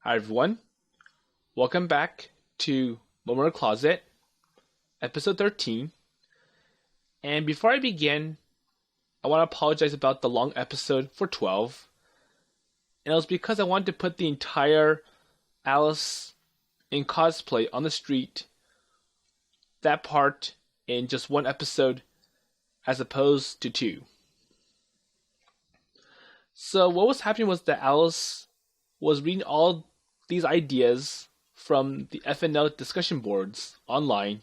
Hi everyone, welcome back to Momoiro Closet, episode 13. And before I begin, I want to apologize about the long episode for 12. And it was because I wanted to put the entire Alice in cosplay on the street, that part in just one episode as opposed to two. So what was happening was that Alice was reading all these ideas from the FNL discussion boards online,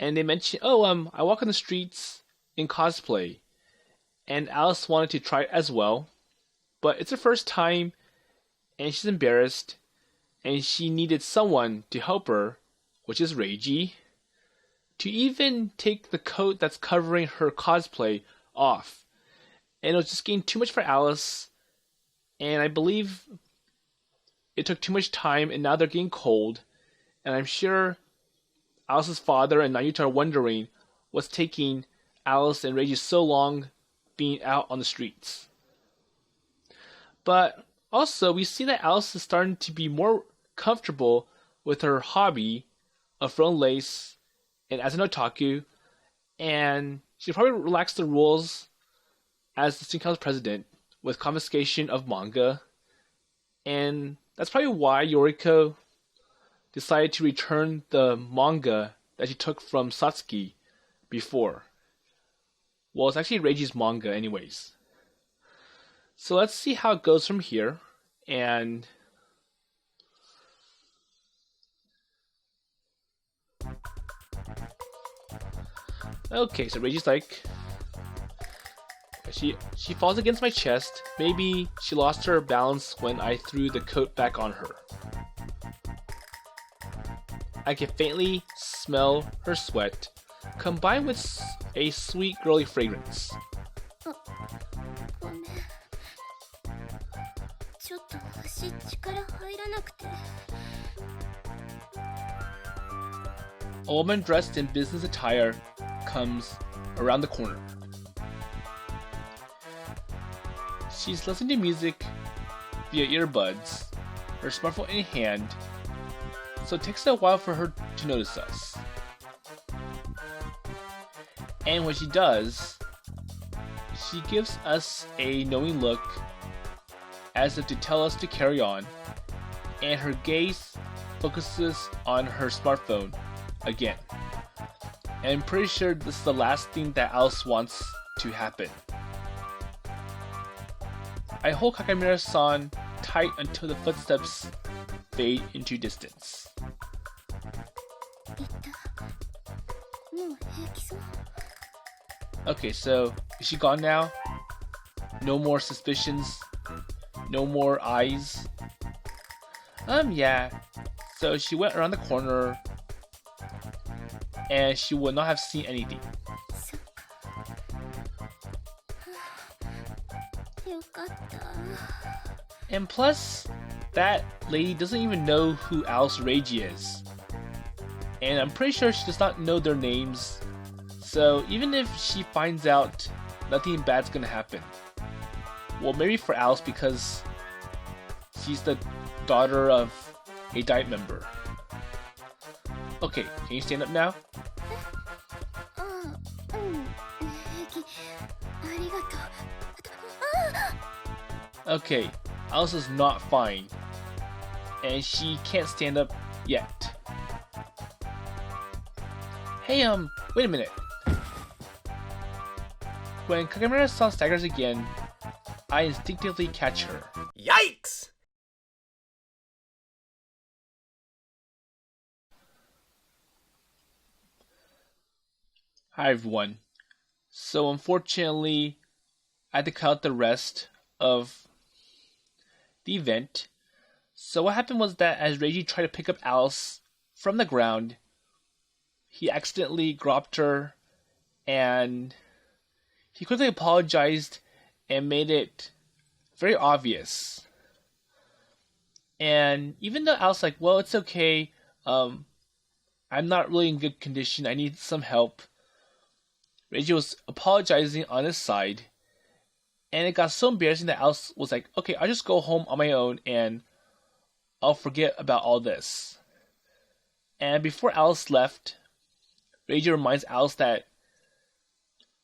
and they mentioned, I walk on the streets in cosplay, and Alice wanted to try it as well, but it's her first time, and she's embarrassed, and she needed someone to help her, which is Reiji, to even take the coat that's covering her cosplay off, and it was just getting too much for Alice, and I believe it took too much time, and now they're getting cold. And I'm sure Alice's father and Nayuta are wondering what's taking Alice and Reiji so long being out on the streets. But also, we see that Alice is starting to be more comfortable with her hobby of Frill lace and as an otaku. And she probably relaxed the rules as the student council president with confiscation of manga. And that's probably why Yoriko decided to return the manga that she took from Satsuki before. Well, it's actually Reiji's manga anyways. So let's see how it goes from here. And okay, so Reiji's like, She falls against my chest. Maybe she lost her balance when I threw the coat back on her. I can faintly smell her sweat, combined with a sweet girly fragrance. A woman dressed in business attire comes around the corner. She's listening to music via earbuds, her smartphone in hand, so it takes a while for her to notice us. And when she does, she gives us a knowing look as if to tell us to carry on, and her gaze focuses on her smartphone again. And I'm pretty sure this is the last thing that Alice wants to happen. I hold Kakamura-san tight until the footsteps fade into distance. Okay, so is she gone now? No more suspicions? No more eyes? Yeah. So she went around the corner and she would not have seen anything. And plus, that lady doesn't even know who Alice Reiji is. And I'm pretty sure she does not know their names. So even if she finds out, nothing bad's gonna happen. Well, maybe for Alice because she's the daughter of a Diet member. Okay, can you stand up now? Okay, Alice is not fine, and she can't stand up yet. Hey, wait a minute. When Kakamura-san staggers again, I instinctively catch her. Yikes! Hi everyone. So unfortunately, I had to cut out the rest of the event. So what happened was that as Reiji tried to pick up Alice from the ground, he accidentally dropped her, and he quickly apologized and made it very obvious. And even though Alice was like, well, it's okay, I'm not really in good condition, I need some help, Reiji was apologizing on his side, and it got so embarrassing that Alice was like, okay, I'll just go home on my own and I'll forget about all this. And before Alice left, Reiji reminds Alice that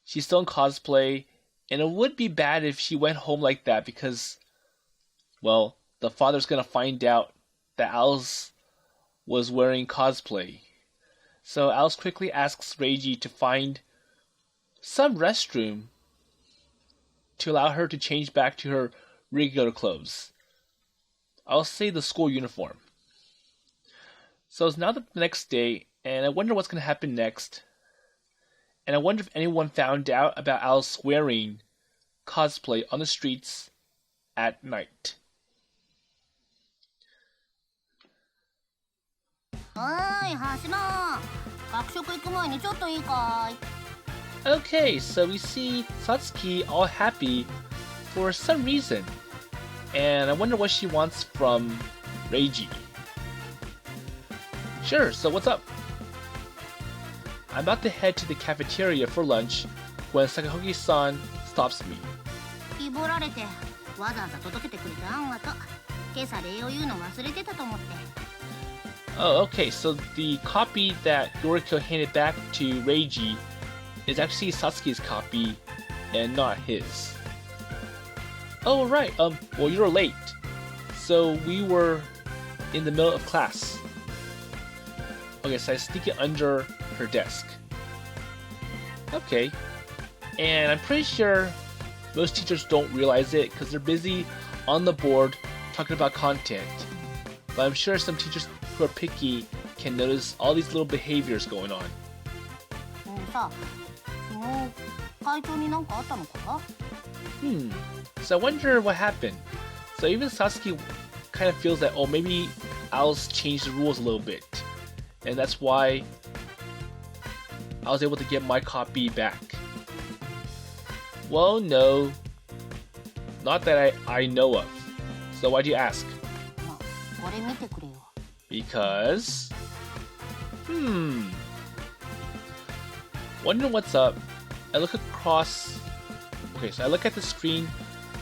she's still in cosplay, and it would be bad if she went home like that because, well, the father's gonna find out that Alice was wearing cosplay. So Alice quickly asks Reiji to find some restroom to allow her to change back to her regular clothes. I'll say the school uniform. So it's now the next day, and I wonder what's going to happen next. And I wonder if anyone found out about Alice wearing cosplay on the streets at night. Okay, so we see Satsuki all happy for some reason. And I wonder what she wants from Reiji. Sure, so what's up? I'm about to head to the cafeteria for lunch when Sakahoki-san stops me. Oh, okay, so the copy that Yoriko handed back to Reiji is actually Satsuki's copy and not his. Oh, right, well, you're late. So we were in the middle of class. Okay, so I sneak it under her desk. Okay. And I'm pretty sure most teachers don't realize it because they're busy on the board talking about content. But I'm sure some teachers who are picky can notice all these little behaviors going on. So I wonder what happened. So even Satsuki kind of feels that, oh, maybe Alice changed the rules a little bit. And that's why I was able to get my copy back. Well, no. Not that I know of. So why do you ask? Because... Wondering what's up, I look across... Okay, so I look at the screen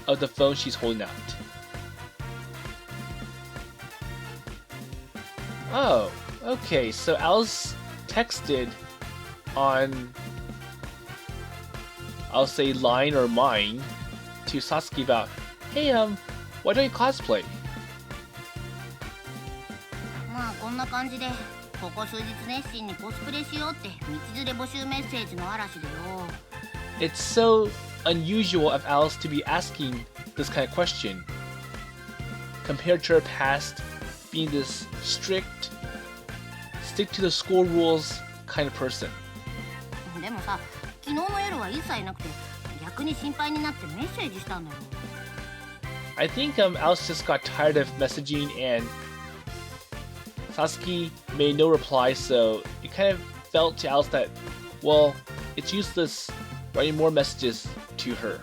of the phone she's holding out. Oh, okay, so Alice texted on, I'll say line or mine, to Satsuki about, hey, why don't you cosplay? It's so unusual of Alice to be asking this kind of question, compared to her past being this strict, stick to the school rules kind of person. I think Alice just got tired of messaging and Satsuki made no reply, so it kind of felt to Alice that, well, it's useless writing more messages to her.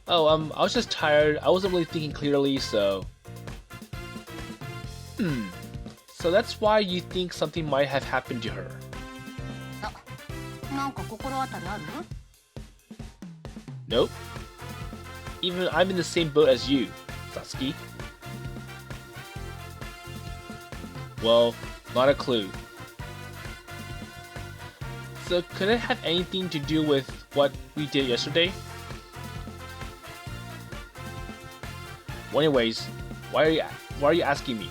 Oh, I was just tired. I wasn't really thinking clearly, so... So that's why you think something might have happened to her. Nope. Even I'm in the same boat as you, Satsuki. Well, not a clue. So could it have anything to do with what we did yesterday? Well, anyways, why are you asking me?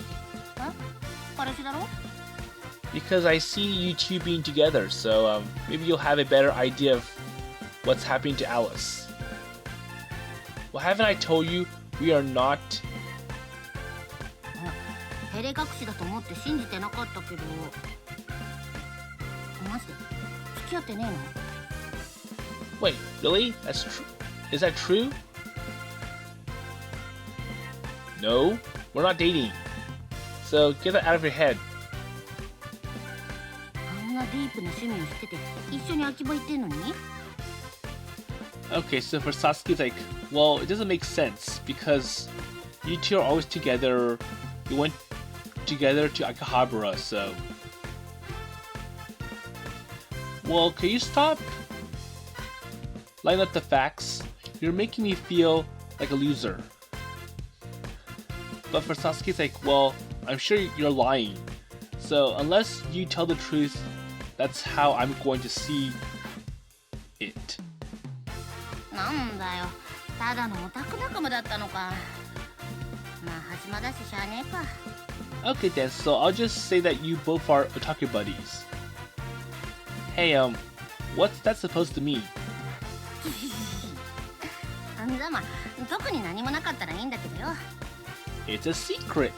Because I see you two being together, so maybe you'll have a better idea of what's happening to Alice. Well, haven't I told you we are not... Wait, really? That's true? Is that true? No, we're not dating. So get that out of your head. Okay, so for Satsuki, it's like, well, it doesn't make sense because you two are always together. You went together to Akihabara, so... Well, can you stop line up the facts. You're making me feel like a loser. But for Sasuke, it's like, well, I'm sure you're lying. So unless you tell the truth, that's how I'm going to see it. なんだよ、ただのオタク仲間だったのか。まあ暇だししゃあねえか。Okay then, so I'll just say that you both are otaku buddies. Hey, what's that supposed to mean? じゃあまあ特に何もなかったらいいんだけどよ。It's a secret.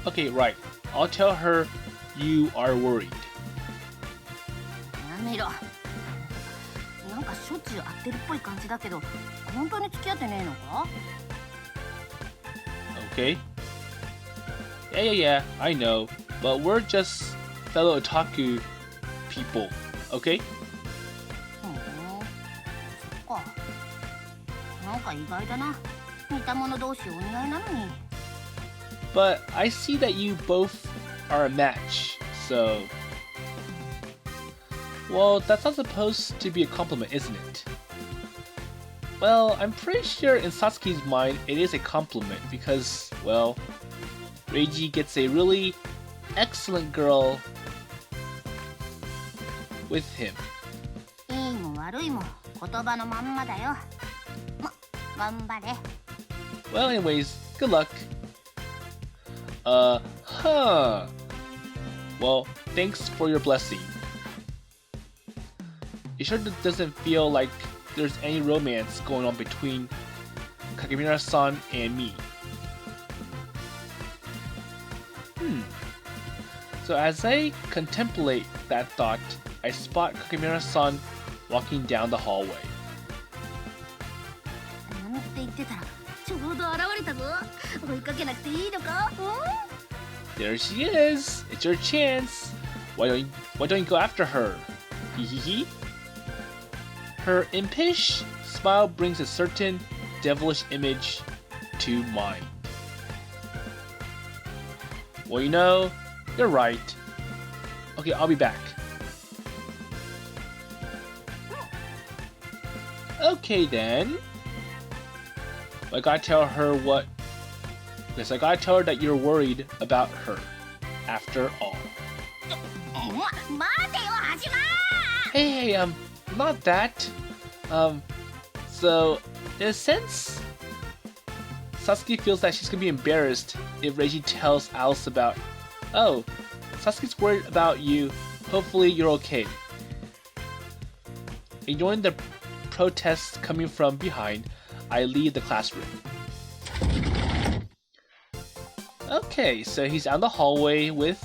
Okay, right. I'll tell her you are worried. やめろ。なんかしょっちゅう会ってるっぽい感じだけど、本当に付き合ってねえのか？ Okay. Yeah, I know. But we're just fellow otaku people, okay? そっか。なんか意外だな。似た者同士お似合いなのに。But I see that you both are a match, so... Well, that's not supposed to be a compliment, isn't it? Well, I'm pretty sure in Sasuke's mind it is a compliment because, well, Reiji gets a really excellent girl with him. いいも悪いも言葉のまんまだよ。頑張れ。Well, anyways, good luck. Huh. Well, thanks for your blessing. It sure doesn't feel like there's any romance going on between Kagemura-san and me. So as I contemplate that thought, I spot Kagemura-san walking down the hallway. なんて言ってたらちょうど現れたぞ。追いかけなくていいのか？There she is! It's your chance! Why don't you go after her? Hehehe. Her impish smile brings a certain devilish image to mind. Well, you know, you're right. Okay, I'll be back. Okay then. I gotta tell her what... Yes, I gotta tell her that you're worried about her. After all. Hey, not that. So, in a sense, Sasuke feels that she's gonna be embarrassed if Reiji tells Alice about, oh, Sasuke's worried about you, hopefully you're okay. Ignoring the protests coming from behind, I leave the classroom. Okay, so he's out in the hallway with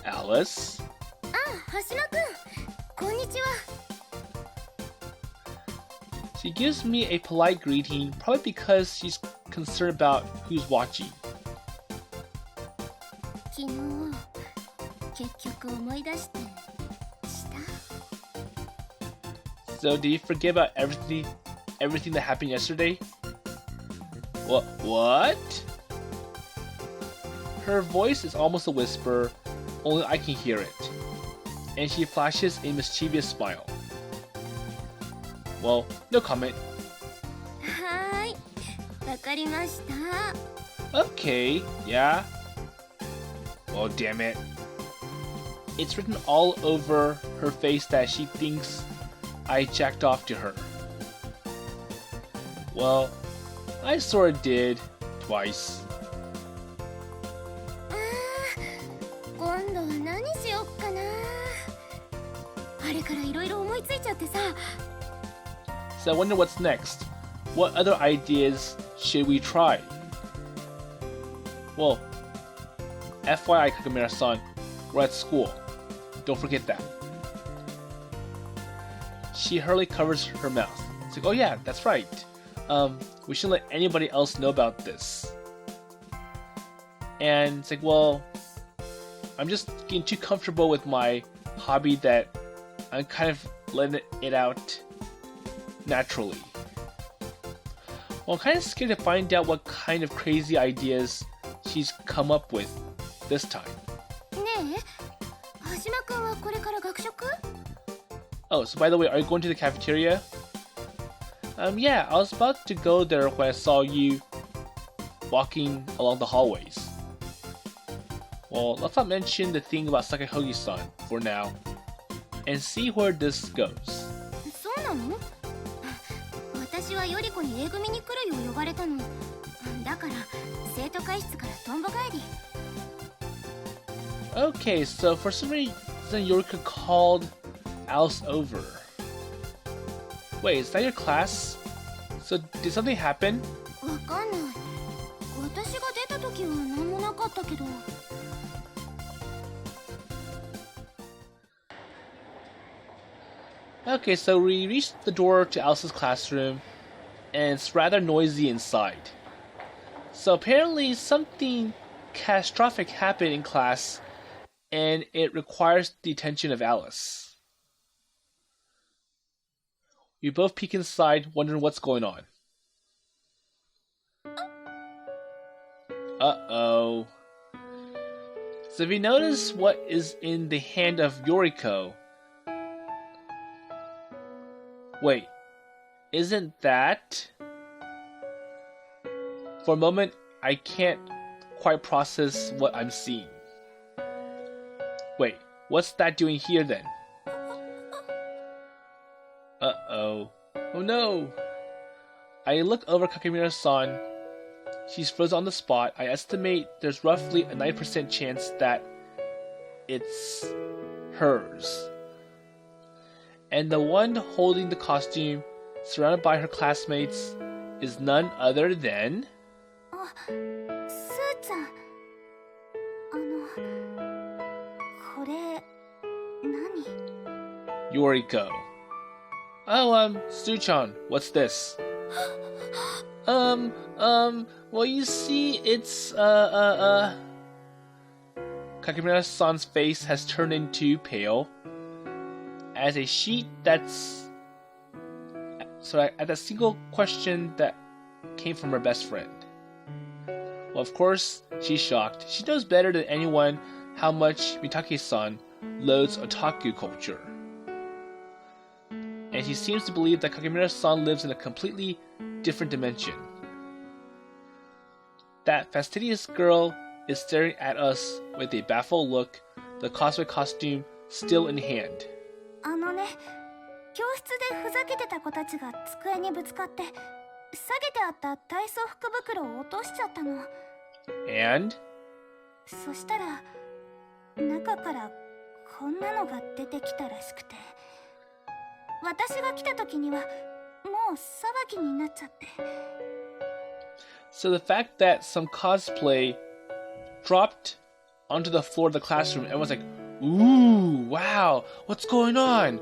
Alice. She gives me a polite greeting, probably because she's concerned about who's watching. So, did you forget about everything that happened yesterday? What? Her voice is almost a whisper, only I can hear it. And she flashes a mischievous smile. Well, no comment. Okay, yeah. Oh, damn it. It's written all over her face that she thinks I jacked off to her. Well, I sorta did, twice. So I wonder what's next. What other ideas should we try? Well, FYI, Kagemura-san, we're at school. Don't forget that. She hurriedly covers her mouth. It's like, oh yeah, that's right. We shouldn't let anybody else know about this. And it's like, well, I'm just getting too comfortable with my hobby that I'm kind of letting it out naturally. Well, I'm kind of scared to find out what kind of crazy ideas she's come up with this time. Oh, so by the way, are you going to the cafeteria? Yeah, I was about to go there when I saw you walking along the hallways. Well, let's not mention the thing about Sakahogi-san for now, and see where this goes. そうなの？私はより子に A 組に来るよう呼ばれたの。だから生徒会室からとんぼ帰り。Okay, so for some reason Yoriko called Alice over. Wait, is that your class? So did something happen? わかんない。私が出た時は何もなかったけど。Okay, so we reached the door to Alice's classroom, and it's rather noisy inside. So apparently something catastrophic happened in class, and it requires the attention of Alice. We both peek inside, wondering what's going on. Uh-oh. So if you notice what is in the hand of Yoriko... Wait, isn't that... For a moment, I can't quite process what I'm seeing. Wait, what's that doing here then? Uh-oh. Oh no! I look over Kakemura-san. She's frozen on the spot. I estimate there's roughly a 9% chance that it's hers. And the one holding the costume, surrounded by her classmates, is none other than... スーちゃん。これ何？ Yoriko. Oh, Su-chan, what's this? Well, you see, it's, Kakemura-san's face has turned into pale, as a sheet that's... So at a single question that came from her best friend. Well, of course, she's shocked. She knows better than anyone how much Mitake-san loathes otaku culture. And she seems to believe that Kakemura-san lives in a completely different dimension. That fastidious girl is staring at us with a baffled look, the cosplay costume still in hand. 教室でふざけてた子たちが机にぶつかって下げてあった体操服袋を落としちゃったの。And? そしたら中からこんなのが出てきたらしくて、私が来た時にはもう騒ぎになっちゃって。So the fact that some cosplay dropped onto the floor of the classroom, everyone's like, "Ooh, wow, what's going on?"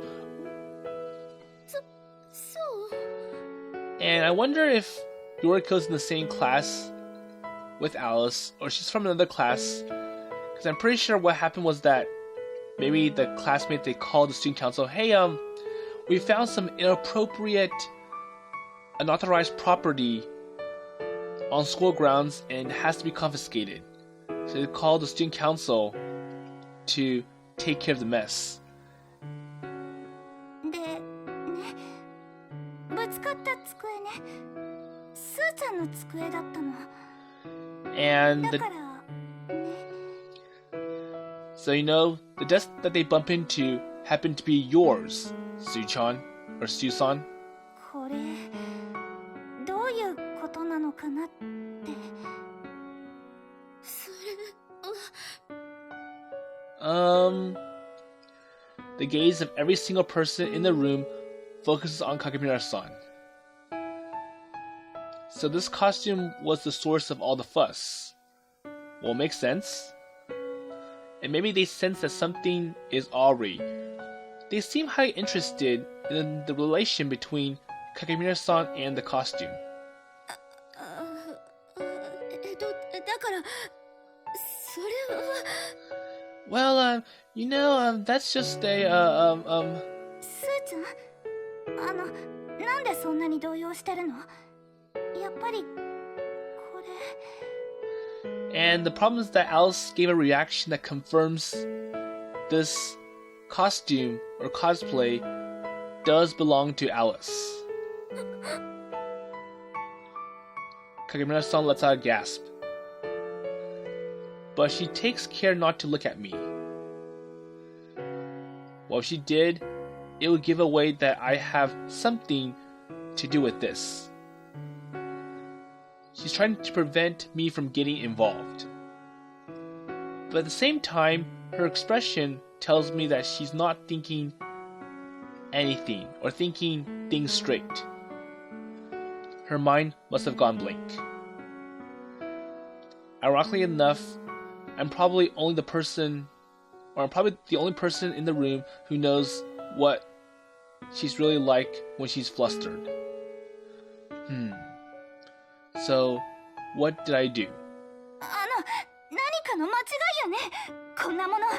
And I wonder if Yoriko's in the same class with Alice, or she's from another class. Because I'm pretty sure what happened was that maybe the classmate, they called the student council, "Hey, we found some inappropriate, unauthorized property on school grounds and it has to be confiscated." So they called the student council to take care of the mess. でね、ぶつかった机ね、スーちゃんの机だったの。And だからね。So you know, the desk that they bump into happened to be yours, Su-chan, or Su-san. これどういうことなのかなって。それ。The gaze of every single person in the room focuses on Kakemura-san. So this costume was the source of all the fuss. Well, it makes sense. And maybe they sense that something is awry. They seem highly interested in the relation between Kakemura-san and the costume. だからそれは。Well, you know, that's just a, スーちゃん、なんでそんなに動揺してるの？やっぱりこれ。And the problem is that Alice gave a reaction that confirms this costume or cosplay does belong to Alice. Kagemura-san lets out a gasp. But she takes care not to look at me. Well, if she did, it would give away that I have something to do with this. She's trying to prevent me from getting involved. But at the same time, her expression tells me that she's not thinking anything or thinking things straight. Her mind must have gone blank. Ironically enough, I'm probably the only person in the room who knows what she's really like when she's flustered. So, what did I do? 何かの間違いよね。こんなもの、スー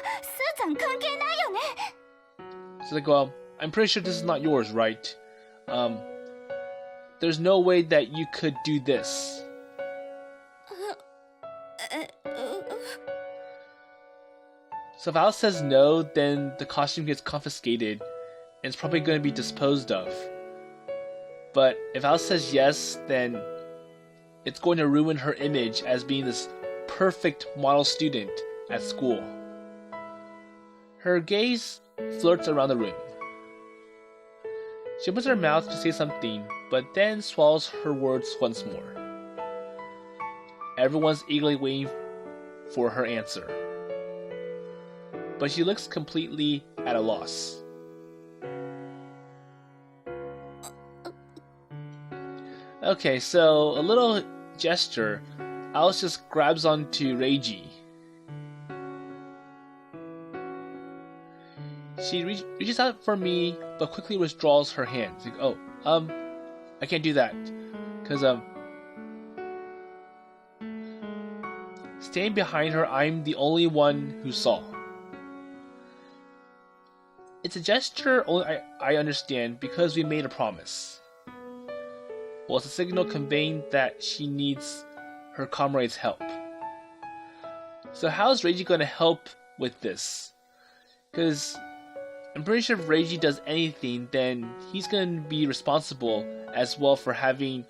ちゃん関係ないよね。 So like, well, I'm pretty sure this is not yours, right? There's no way that you could do this. So if Alice says no, then the costume gets confiscated and it's probably going to be disposed of. But if Alice says yes, then it's going to ruin her image as being this perfect model student at school. Her gaze flirts around the room. She opens her mouth to say something, but then swallows her words once more. Everyone's eagerly waiting for her answer. But she looks completely at a loss. Okay, so a little gesture, Alice just grabs onto Reiji. She reaches out for me, but quickly withdraws her hands. Like, oh, I can't do that. Because, standing behind her, I'm the only one who saw. It's a gesture only I understand because we made a promise. Well, it's a signal conveying that she needs her comrade's help. So how is Reiji going to help with this? Because I'm pretty sure if Reiji does anything, then he's going to be responsible as well for having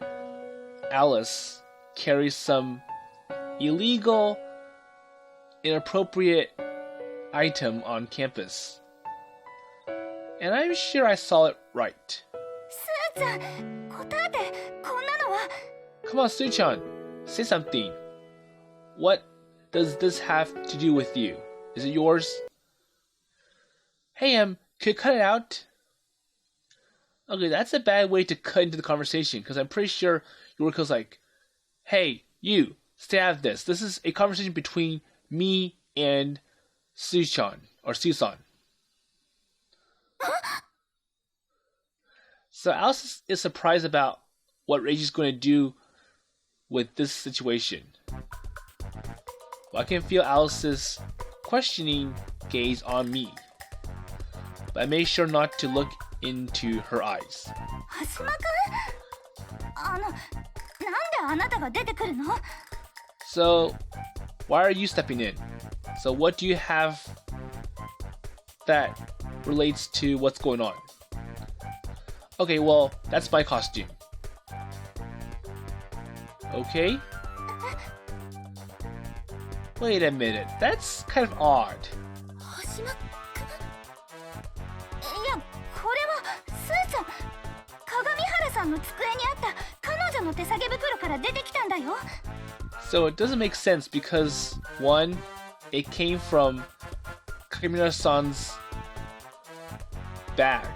Alice carry some illegal, inappropriate item on campus. And I'm sure I saw it right. Come on, Su-chan, say something. What does this have to do with you? Is it yours? Hey, could you cut it out? Okay, that's a bad way to cut into the conversation, because I'm pretty sure Yoriko's like, hey, you, stay out of this. This is a conversation between me and Su-chan, or Su-san. So Alice is surprised about what Reiji's going to do with this situation. Well, I can feel Alice's questioning gaze on me, but I made sure not to look into her eyes. So, why are you stepping in? So what do you have that relates to what's going on? Okay, well, that's my costume. Okay? Wait a minute, that's kind of odd. So it doesn't make sense because, one, it came from Kagemura-san's bag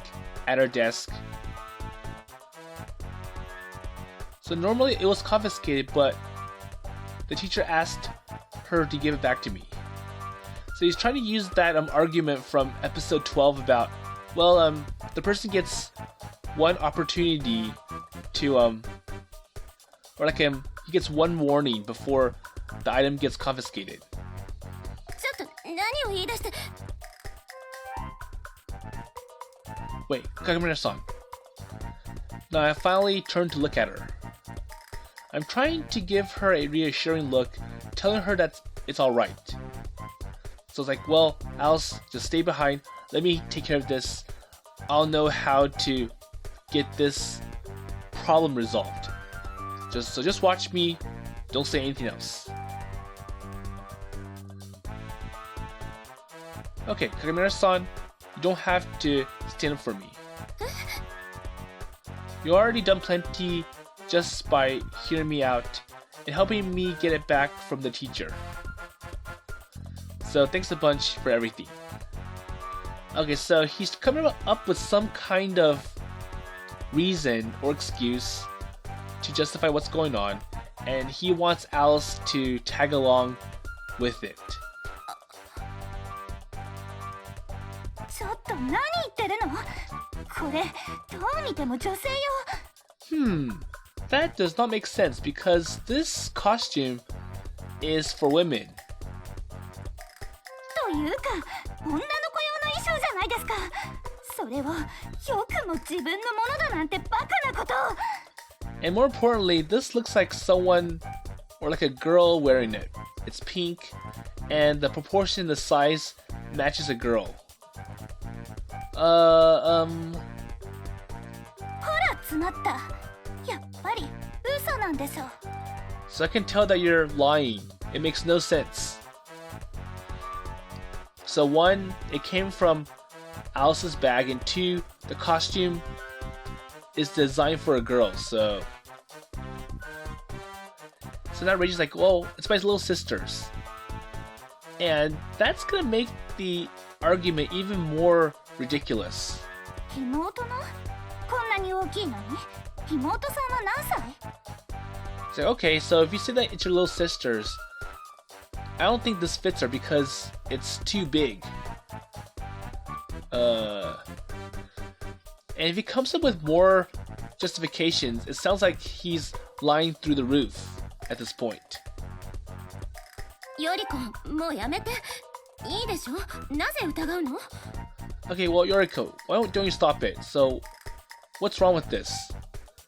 at her desk. So normally it was confiscated, but the teacher asked her to give it back to me. So he's trying to use that argument from episode 12 about, well, the person gets one opportunity to, he gets one warning before the item gets confiscated. Wait, Kagemura-san. Now I finally turn to look at her. I'm trying to give her a reassuring look, telling her that it's alright. So it's like, well, Alice, just stay behind, let me take care of this. I'll know how to get this problem resolved. Just watch me. Don't say anything else. Okay, Kagemura-san, you don't have to stand up for me. You already done plenty just by hearing me out and helping me get it back from the teacher. So thanks a bunch for everything. Okay, so he's coming up with some kind of reason or excuse to justify what's going on, and he wants Alice to tag along with it. ちょっと何言ってるの？これどう見ても女性よ。That does not make sense because this costume is for women. というか、女の子用の衣装じゃないですか。それをよくも自分のものだなんてバカなことを。And more importantly, this looks like someone or like a girl wearing it. It's pink, and the proportion, the size matches a girl. ほら、詰まった。やっぱり嘘なんでしょ。So I can tell that you're lying. It makes no sense. So one, it came from Alice's bag, and two, the costume is designed for a girl, so now Reiji's like, well, it's my little sisters. And that's gonna make the argument even more ridiculous. 妹の？こんなに大きいのに？妹さんは何歳？ It's like, okay, so if you say that it's your little sisters, I don't think this fits her because it's too big. And if he comes up with more justifications, it sounds like he's lying through the roof at this point. ヨリコ、もうやめて。いいでしょ？なぜ疑うの？ Okay, well, Yoriko, why don't you stop it? So, what's wrong with this?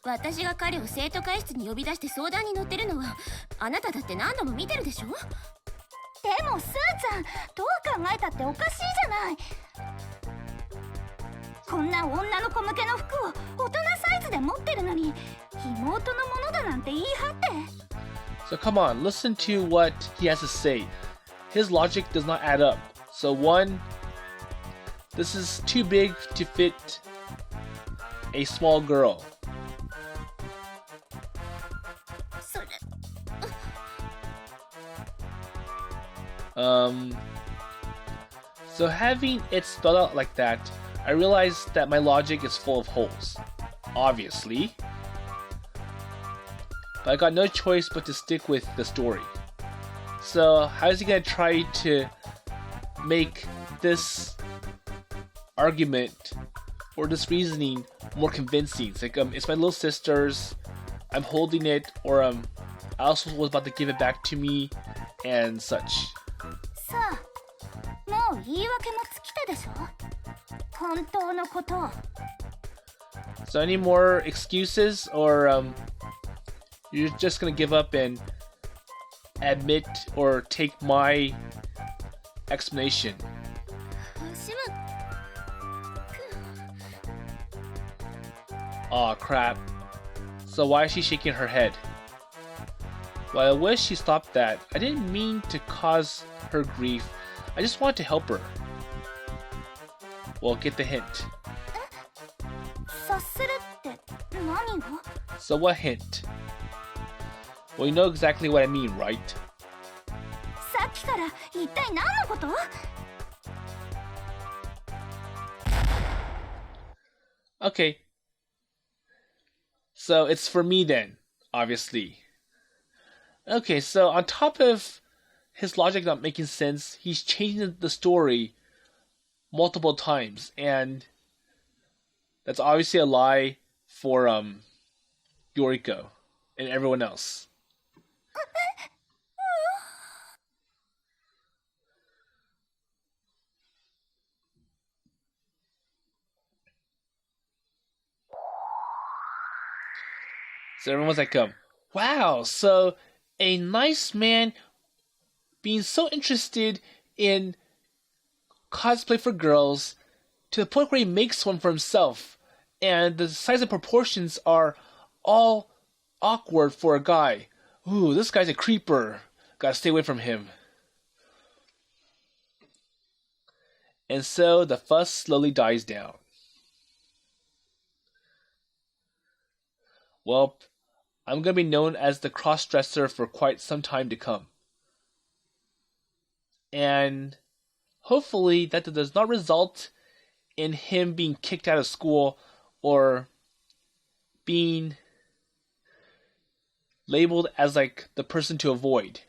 私が彼を生徒会室に呼び出して相談に乗ってるのはあなただって何度も見てるでしょ。でもスーちゃん、どう考えたっておかしいじゃない。こんな女の子向けの服を大人サイズで持ってるのに妹のものだなんて言い張って。 So come on, listen to what he has to say. His logic does not add up. So one, this is too big to fit a small girl. それ。So having it spelled out like that, I realized that my logic is full of holes. Obviously. But I got no choice but to stick with the story. So how is he gonna try to make this argument or this reasoning more convincing? It's like it's my little sister's, I'm holding it, or Alice was about to give it back to me, and such. さあ、もう言い訳も尽きたでしょ。本当のことを。 So any more excuses, or you're just gonna give up and admit or take my explanation? しまっ。Aw, crap. So why is she shaking her head? Well, I wish she stopped that. I didn't mean to cause her grief. I just wanted to help her. Well, get the hint. 察するって何を？ So what hint? Well, you know exactly what I mean, right? さっきから一体何のこと？ Okay. So it's for me then, obviously. Okay, so on top of his logic not making sense, he's changing the story multiple times, and that's obviously a lie for Yoriko and everyone else. So everyone's like, wow, so a nice man being so interested in cosplay for girls to the point where he makes one for himself, and the size and proportions are all awkward for a guy. Ooh, this guy's a creeper. Gotta stay away from him. And so the fuss slowly dies down. Well, I'm gonna be known as the cross-dresser for quite some time to come. And hopefully that does not result in him being kicked out of school or being labeled as like the person to avoid.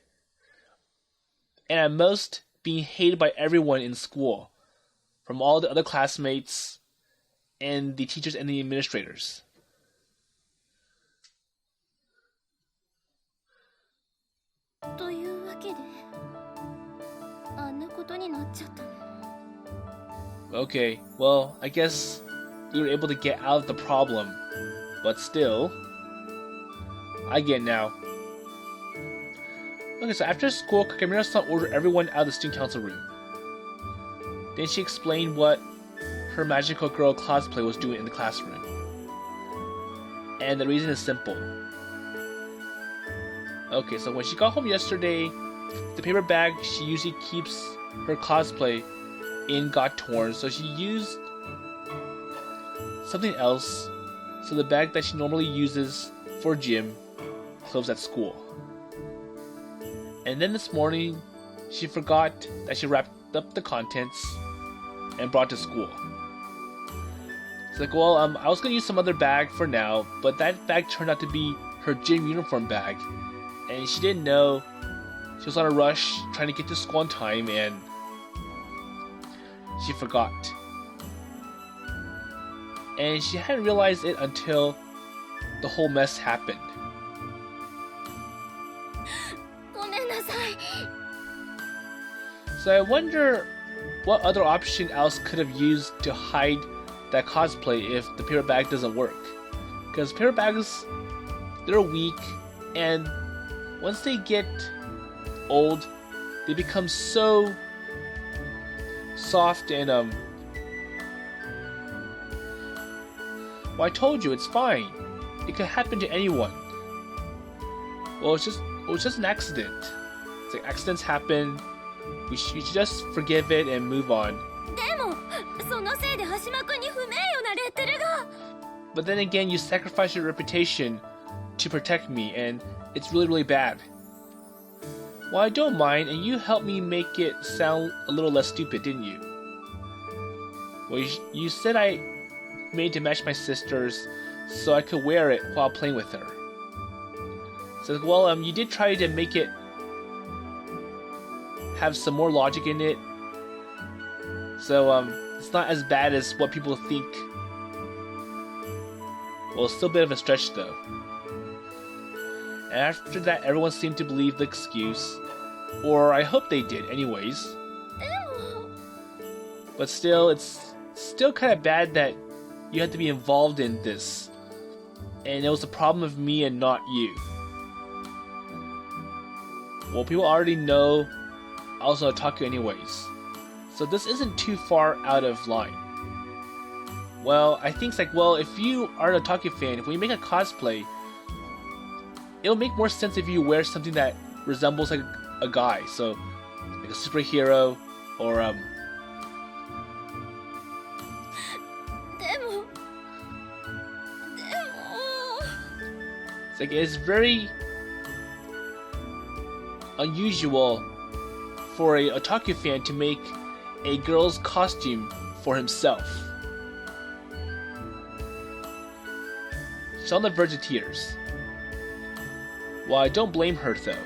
And at most, being hated by everyone in school, from all the other classmates and the teachers and the administrators. Okay, well, I guess we were able to get out of the problem, but still, I get it now. Okay, so after school, Kakamura-san ordered everyone out of the student council room. Then she explained what her magical girl cosplay was doing in the classroom. And the reason is simple. Okay, so when she got home yesterday, the paper bag she usually keeps her cosplay in got torn, so she used something else, so the bag that she normally uses for gym closed at school. And then this morning, she forgot that she wrapped up the contents and brought to school. It's like, well, I was gonna use some other bag for now, but that bag turned out to be her gym uniform bag, and she didn't know. She was on a rush, trying to get to school on time, and she forgot. And she hadn't realized it until the whole mess happened. So I wonder what other option Alice could have used to hide that cosplay if the paper bag doesn't work. Because paper bags, they're weak, and once they get old, they become so soft and well, I told you, it's fine. It could happen to anyone. Well, it was just an accident. It's like accidents happen. You should just forgive it and move on. But then again, you sacrifice your reputation to protect me, and it's really, really bad. Well, I don't mind, and you helped me make it sound a little less stupid, didn't you? Well, you said I made to match my sister's, so I could wear it while playing with her. So, well, you did try to make it have some more logic in it. So, it's not as bad as what people think. Well, it's still a bit of a stretch, though. And after that, everyone seemed to believe the excuse. Or I hope they did, anyways. But still, it's still kind of bad that you had to be involved in this. And it was a problem of me and not you. Well, people already know I was an otaku anyways. So this isn't too far out of line. Well, I think it's like, well, if you are an otaku fan, if we make a cosplay, it'll make more sense if you wear something that resembles like a guy. So, like a superhero, or it's like, it's very unusual for a otaku fan to make a girl's costume for himself. She's on the verge of tears. Well, I don't blame her though.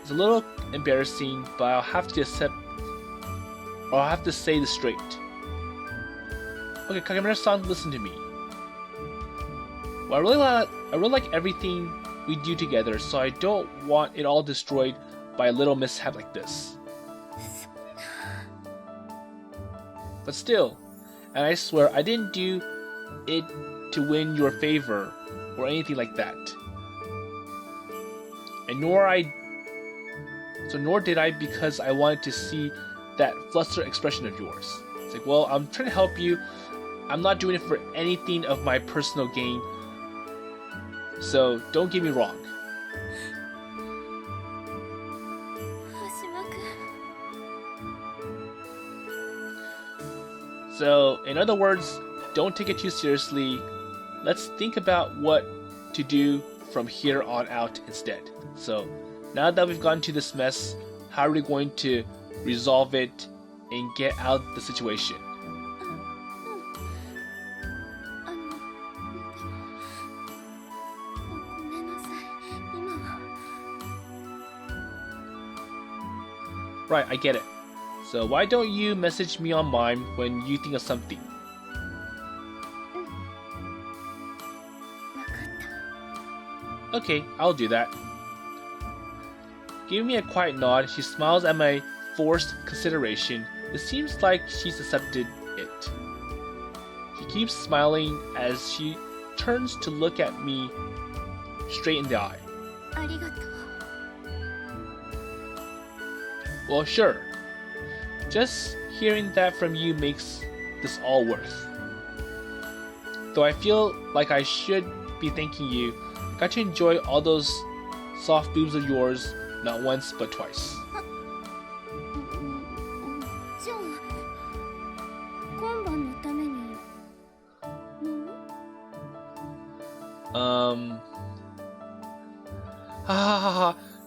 It's a little embarrassing, but I'll have to accept, or I'll have to say this straight. Okay, Kakamura-san, listen to me. Well, I really like everything we do together, so I don't want it all destroyed by a little mishap like this. But still, and I swear I didn't do it to win your favor or anything like that. And nor did I because I wanted to see that flustered expression of yours. It's like, well, I'm trying to help you. I'm not doing it for anything of my personal gain. So don't get me wrong. So, in other words, don't take it too seriously. Let's think about what to do from here on out instead. So, now that we've gotten to this mess, how are we going to resolve it and get out the situation? Right, I get it. So why don't you message me on mine when you think of something? Okay, I'll do that. Giving me a quiet nod, she smiles at my forced consideration. It seems like she's accepted it. She keeps smiling as she turns to look at me straight in the eye. Well, sure. Just hearing that from you makes this all worth. Though I feel like I should be thanking you, I got to enjoy all those soft boobs of yours, not once but twice.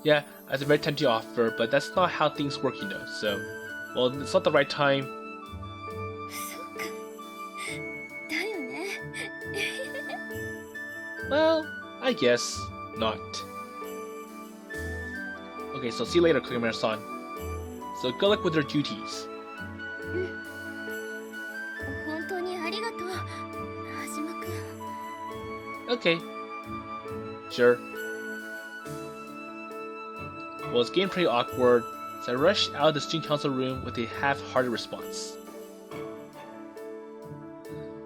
Yeah, that's a very tempting offer, but that's not how things work, you know, so... Well, it's not the right time. Well, I guess not. Okay, so see you later, Kagemura-san. So good luck with your duties. Okay. Sure. Well, it's getting pretty awkward, so I rushed out of the student council room with a half-hearted response.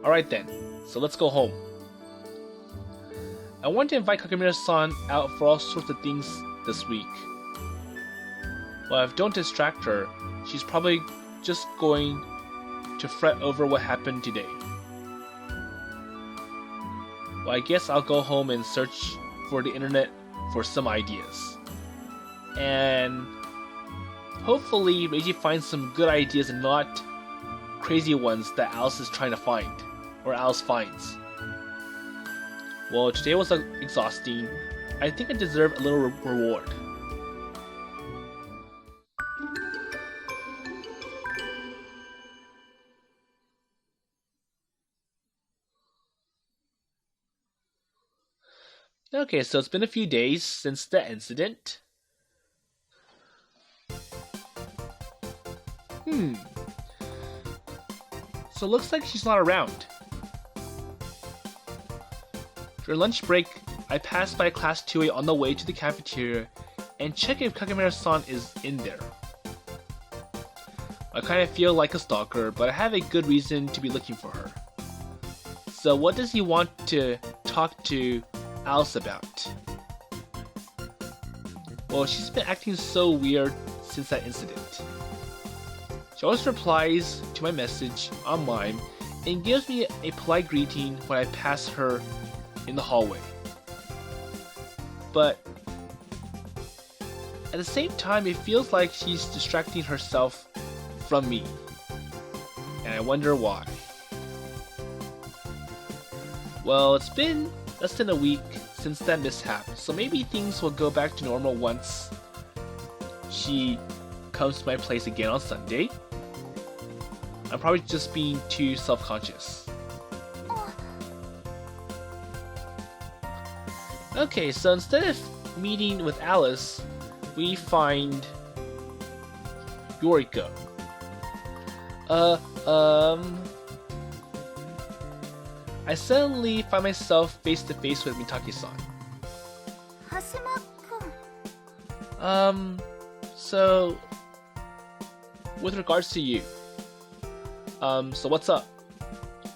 Alright then, so let's go home. I want to invite Kagemura-san out for all sorts of things this week. Well, if I don't distract her, she's probably just going to fret over what happened today. Well, I guess I'll go home and search for the internet for some ideas. And hopefully Reiji finds some good ideas and not crazy ones that Alice is trying to find, or Alice finds. Well, today was exhausting. I think I deserve a little reward. Okay, so it's been a few days since the incident. So it looks like she's not around. During lunch break, I passed by Class 2A on the way to the cafeteria and check if Kagemura-san is in there. I kind of feel like a stalker, but I have a good reason to be looking for her. So what does he want to talk to Alice about? Well, she's been acting so weird since that incident. She always replies to my message online and gives me a polite greeting when I pass her in the hallway. But at the same time, it feels like she's distracting herself from me. And I wonder why. Well, it's been less than a week since that mishap, so maybe things will go back to normal once she comes to my place again on Sunday. I'm probably just being too self-conscious. Okay, so instead of meeting with Alice, we find Yoriko. I suddenly find myself face to face with Mitake-san. So with regards to you, so what's up?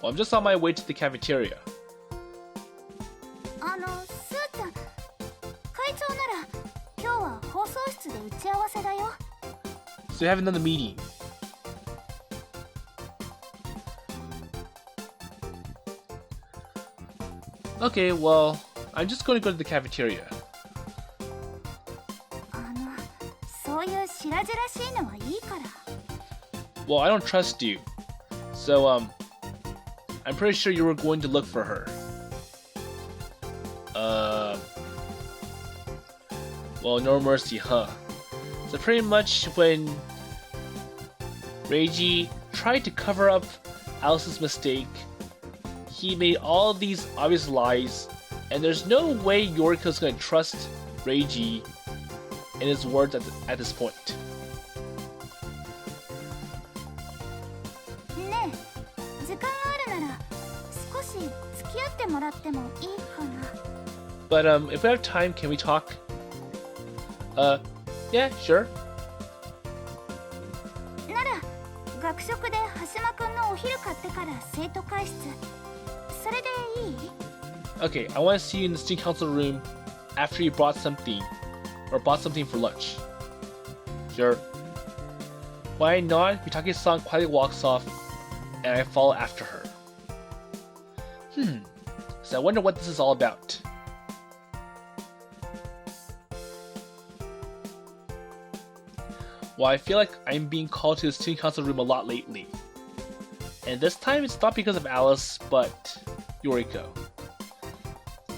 Well, I'm just on my way to the cafeteria. So you have another meeting. Okay, well, I'm just going to go to the cafeteria. そういう白々しいのはいいから。 Well, I don't trust you. So, I'm pretty sure you were going to look for her. Well, no mercy, huh? So pretty much when Reiji tried to cover up Alice's mistake, he made all these obvious lies, and there's no way Yoriko's gonna trust Reiji and his words at this point. ねえ、時間があるなら少し付き合ってもらってもいいかな。 But if we have time, can we talk? Yeah, sure. なら学食で橋間くんのお昼買ってから生徒会室。それでいい？ Okay, I want to see you in the student council room after you bought something for lunch. Sure. When I nod, Mitake-san quietly walks off, and I follow after her. So I wonder what this is all about. Well, I feel like I'm being called to the student council room a lot lately. And this time it's not because of Alice, but Yoriko.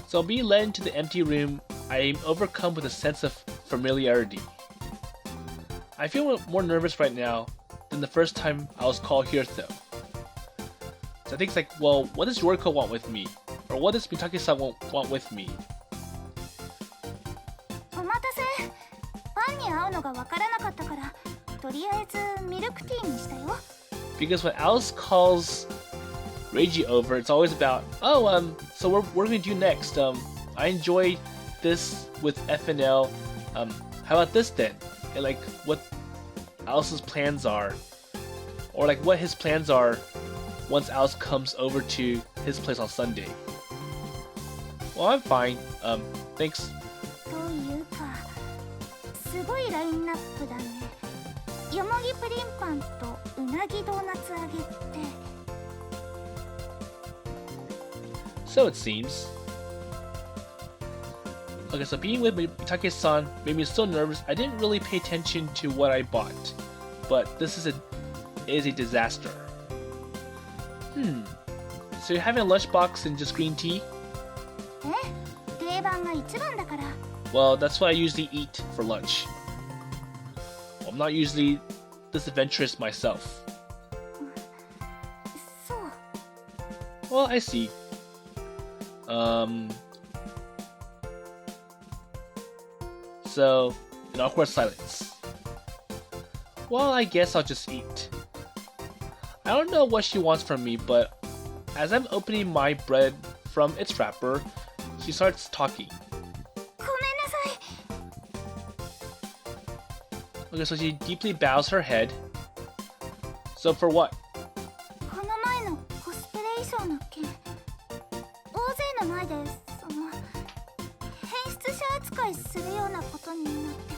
So being led into the empty room, I am overcome with a sense of familiarity. I feel more nervous right now than the first time I was called here though. So I think it's like, well, what does Yoriko want with me? Or what does Mitake-san want with me? お待たせ。パンに合うのがわからなかったから、とりあえずミルクティーにしたよ。 Because when Alice calls Reiji over, it's always about, so what we're gonna do next? I enjoyed this with FNL. How about this then? And like what Alice's plans are, or like what his plans are once Alice comes over to his place on Sunday. Well, I'm fine. Thanks. というか、すごいラインナップだね。よもぎプリンパンとうなぎドーナツ揚げって。 So it seems. Okay, so being with Mitake-san made me so nervous I didn't really pay attention to what I bought. But this is a disaster. So you're having a lunchbox and just green tea? え、定番が一番だから。 Well, that's what I usually eat for lunch. Well, I'm not usually this adventurous myself. そう。 Well, I see. So, an awkward silence. Well, I guess I'll just eat. I don't know what she wants from me, but as I'm opening my bread from its wrapper, she starts talking. ごめんなさい。 Okay, so she deeply bows her head. So for what? この前のコスプレ衣装の件、大勢の前で変質者扱いするようなことになって。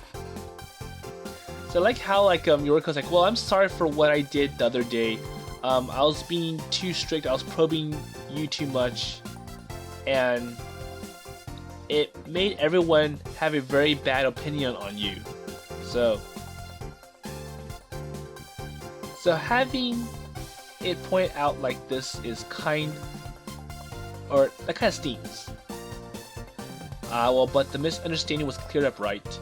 So I like how Yoriko's like, well, I'm sorry for what I did the other day. I was being too strict. I was probing you too much, and it made everyone have a very bad opinion on you. So having it point out like this is that kind of stings. Well, but the misunderstanding was cleared up, right?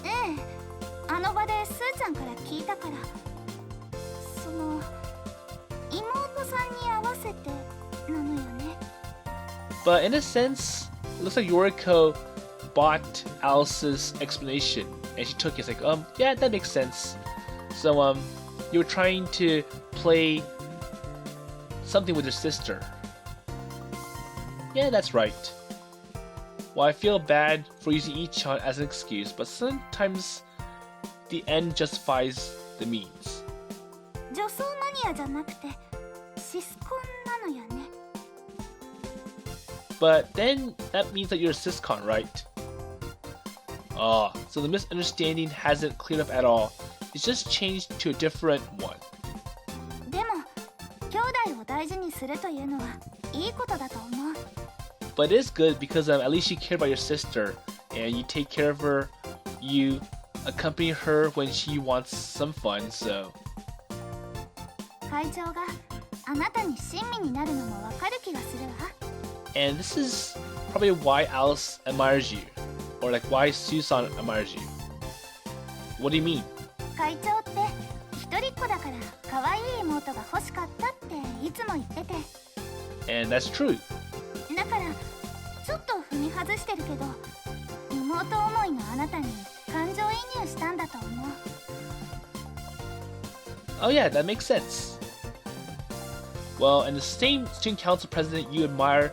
ええ、あの場でスーちゃんから聞いたから、妹さんに合わせてなのよね。 But in a sense, it looks like Yoriko bought Alice's explanation and she took it. It's like, yeah, that makes sense. So, you were trying to play something with your sister. Yeah, that's right. Well, I feel bad for using Ichan as an excuse, but sometimes the end justifies the means. 女装マニアじゃなくてシスコンなのよね。 But then that means that you're a siscon, right? So the misunderstanding hasn't cleared up at all. It's just changed to a different one. でも兄弟を大事にするというのはいいことだと思う。But it is good because at least you care about your sister and you take care of her. You accompany her when she wants some fun, so. 会長があなたに親身になるのもわかる気がするわ。And this is probably why Alice admires you, or like why Susan admires you. What do you mean? 会長って一人っ子だから可愛い妹が欲しかったっていつも言ってて。And that's true. だからちょっと踏み外してるけど、妹思いのあなたに感情移入したんだと思う。Oh yeah, that makes sense. Well, and the same student council president you admire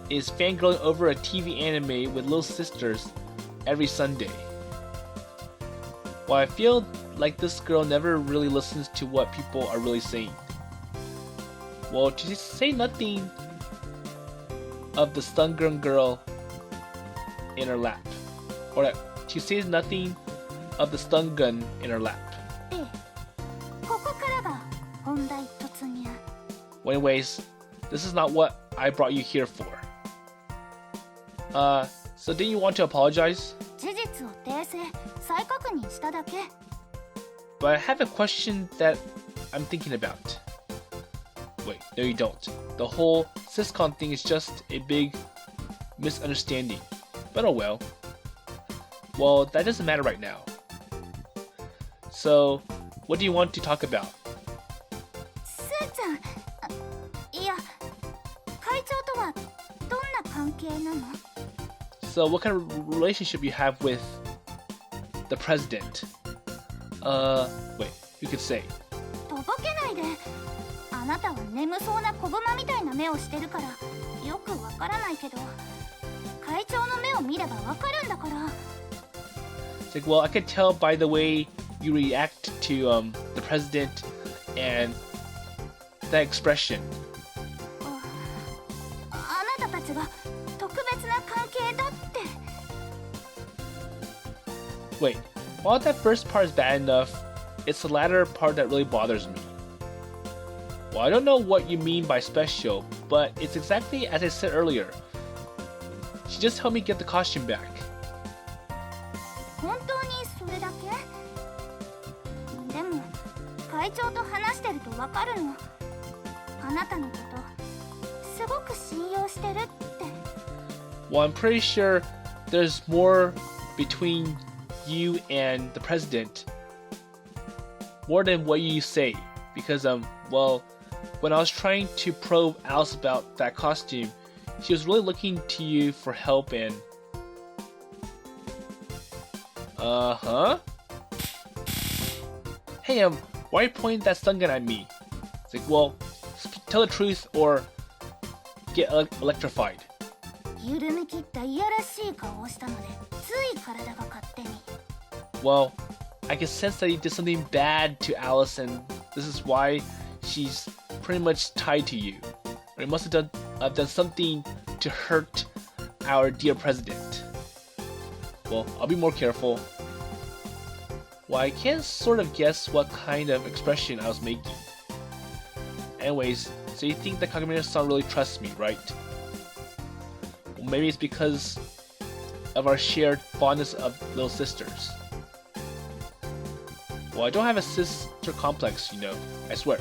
is fangirling over a TV anime with little sisters every Sunday. Well, I feel like this girl never really listens to what people are really saying. Well, to say nothing of the Stungun girl in her lap. Or she says nothing of the stun gun in her lap. ええ、ここからが本題突入。Well, anyways, this is not what I brought you here for. So didn't you want to apologize? 事実を訂正、再確認しただけ。But I have a question that I'm thinking about. Wait, no you don't. The whole syscon thing is just a big misunderstanding. But oh well. Well, that doesn't matter right now. So, what do you want to talk about? スーちゃん、いや、会長とはどんな関係なの？ So, what kind of relationship you have with the president? Wait, you could say. とぼけないで。あなたは眠そうな子グマみたいな目をしてるからよくわからないけど、会長の目を見ればわかるんだから。It's like, well, I could tell by the way you react to the president and that expression. あなたたちが特別な関係だって。Wait, while that first part is bad enough, it's the latter part that really bothers me. Well, I don't know what you mean by special, but it's exactly as I said earlier. She just helped me get the costume back. 本当にそれだけ？でも会長と話してるとわかるの。あなたのことすごく信用してるって。Well, I'm pretty sure there's more between you and the president, more than what you say, because well, when I was trying to probe Alice about that costume, she was really looking to you for help and Hey, why are you pointing that stun gun at me? It's like, well, tell the truth or get electrified. 緩み切ったいやらしい顔をしたので、つい体が勝手に。Well, I can sense that you did something bad to Alice, and this is why she's pretty much tied to you. Or you must have done something to hurt our dear president. Well, I'll be more careful. Well, I can sort of guess what kind of expression I was making. Anyways, so you think that Kagami-san really trusts me, right? Well, maybe it's because of our shared fondness of little sisters. Well, I don't have a sister complex, you know, I swear.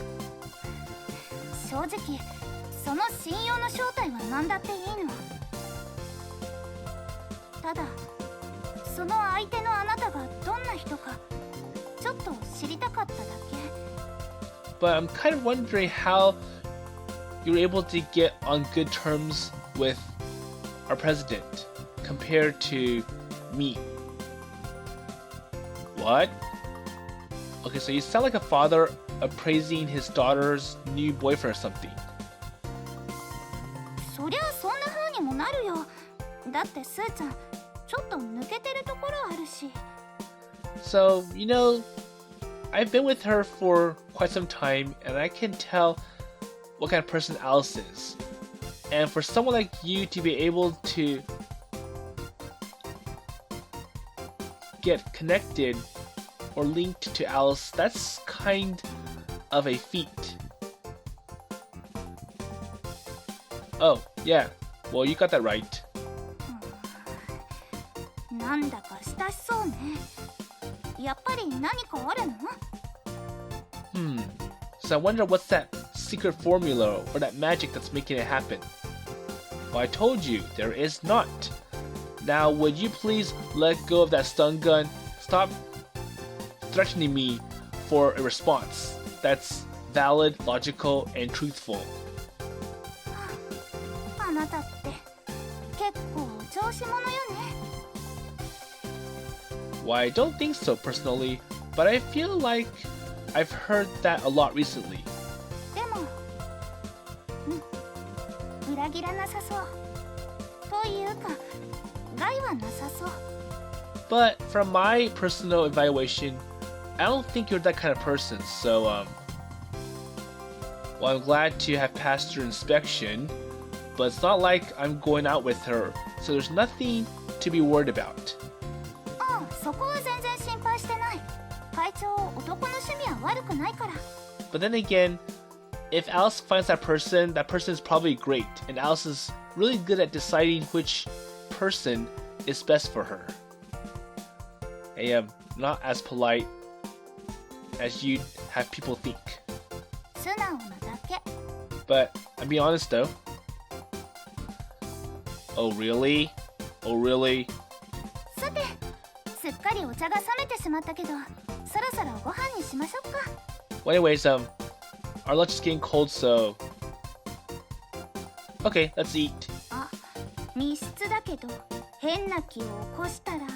正直、その信用の正体は何だっていいの。ただ、その相手のあなたがどんな人かちょっと知りたかっただけ。But I'm kind of wondering how you're able to get on good terms with our president compared to me. What? Okay, so you sound like a father appraising his daughter's new boyfriend or something. そりゃそんな風にもなるよ。だってスーちゃんちょっと抜けてるところあるし。So, you know, I've been with her for quite some time, and I can tell what kind of person Alice is. And for someone like you to be able to get connected or linked to Alice, that's kind of a feat. Oh, yeah, Well, you got that right. なんだか親しそうね。やっぱり何かあるの？ So I wonder what's that secret formula or that magic that's making it happen. Well, I told you, there is not. Now, would you please let go of that stun gun? Stop threatening me for a response that's valid, logical, and truthful. あなたって結構調子者よね。Well, I don't think so personally, but I feel like I've heard that a lot recently. でも、裏切らなさそう。というか、害はなさそう。But from my personal evaluation, I don't think you're that kind of person, so, well, I'm glad to have passed your inspection, but it's not like I'm going out with her, so there's nothing to be worried about. ああ、そこは全然心配してない。会長、男の趣味は悪くないから。But then again, if Alice finds that person is probably great, and Alice is really good at deciding which person is best for her. I am not as polite as you'd have people think. 素直なだけ。 But I'm being honest though. Oh really? Oh really? さて、すっかりお茶が冷めてしまったけど、そろそろご飯にしましょうか。Well, anyways, our lunch is getting cold, so okay, let's eat. あ、密室だけど変な気を起こしたら。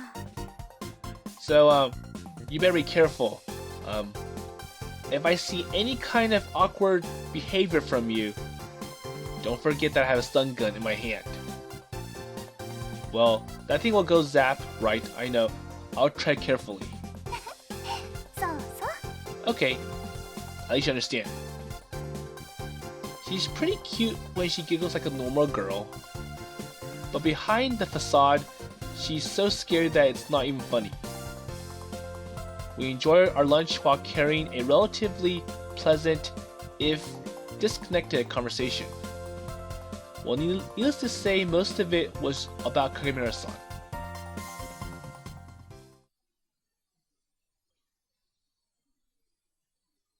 So, you better be careful. If I see any kind of awkward behavior from you, don't forget that I have a stun gun in my hand. Well, that thing will go zap, right? I know. I'll tread carefully. そうそう。 Okay, at least you understand. She's pretty cute when she giggles like a normal girl, but behind the facade, she's so scared that it's not even funny. We enjoy our lunch while carrying a relatively pleasant, if disconnected, conversation. Well, needless to say, most of it was about Kagemura-san.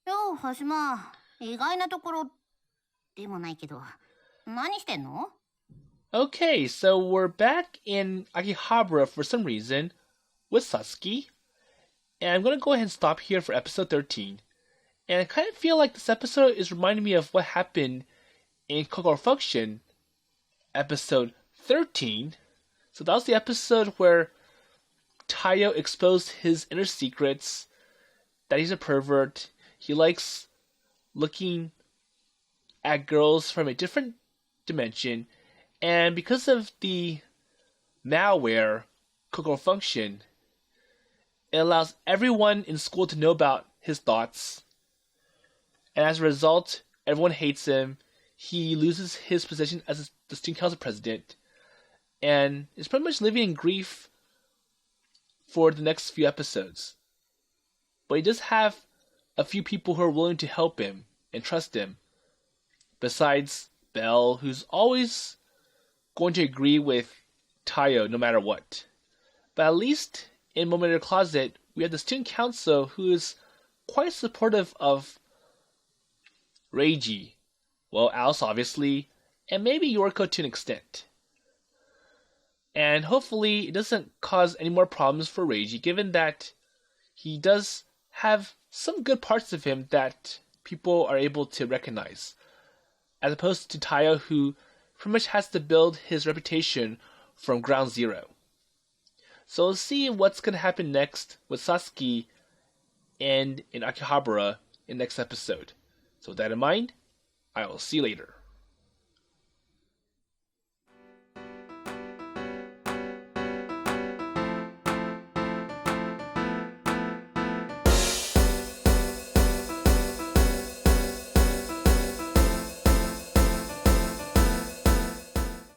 よう、はしま。意外なところでもないけど、何してんの？ Okay, so we're back in Akihabara for some reason with Satsuki. And I'm going to go ahead and stop here for episode 13. And I kind of feel like this episode is reminding me of what happened in Kokoro Function, episode 13. So that was the episode where Taiyo exposed his inner secrets, that he's a pervert. He likes looking at girls from a different dimension. And because of the malware, Kokoro Function, it allows everyone in school to know about his thoughts. And as a result, everyone hates him. He loses his position as the student council president. And is pretty much living in grief for the next few episodes. But he does have a few people who are willing to help him and trust him. Besides Belle, who's always going to agree with Taiyo no matter what. But at least in Momoiro Closet, we have the student council who is quite supportive of Reiji. Well, Alice obviously, and maybe Yoriko to an extent. And hopefully it doesn't cause any more problems for Reiji, given that he does have some good parts of him that people are able to recognize. As opposed to Taiyo, who pretty much has to build his reputation from ground zero. So we'll see what's going to happen next with Satsuki and in Akihabara in next episode. So with that in mind, I will see you later.